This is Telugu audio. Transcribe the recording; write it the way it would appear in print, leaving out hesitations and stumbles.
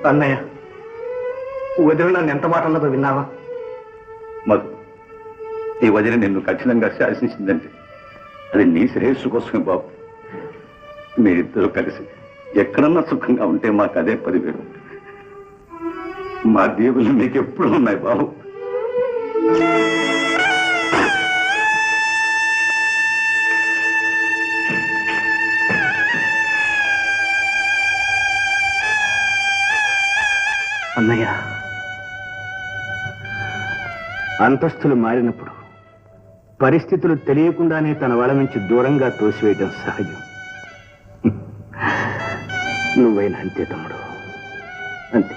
అన్నయ్య, వదిన నన్ను ఎంత మాట అన్నదో విన్నావా? మధు, ఈ వదిన నిన్ను కఠినంగా శాసించిందంటే అది నీ శ్రేయస్సు కోసమే బాబు. మీరిద్దరూ కలిసి ఎక్కడన్నా సుఖంగా ఉంటే మాకు అదే 10,000. మా దేవుళ్ళు మీకు ఎప్పుడు ఉన్నాయి బాబు. అన్నయ్య, అంతస్తులు మారినప్పుడు పరిస్థితులు తెలియకుండానే తన వాళ్ళ నుంచి దూరంగా తోసివేయడం సహజం. నువ్వైనా అంతే తమ్ముడు, అంతే.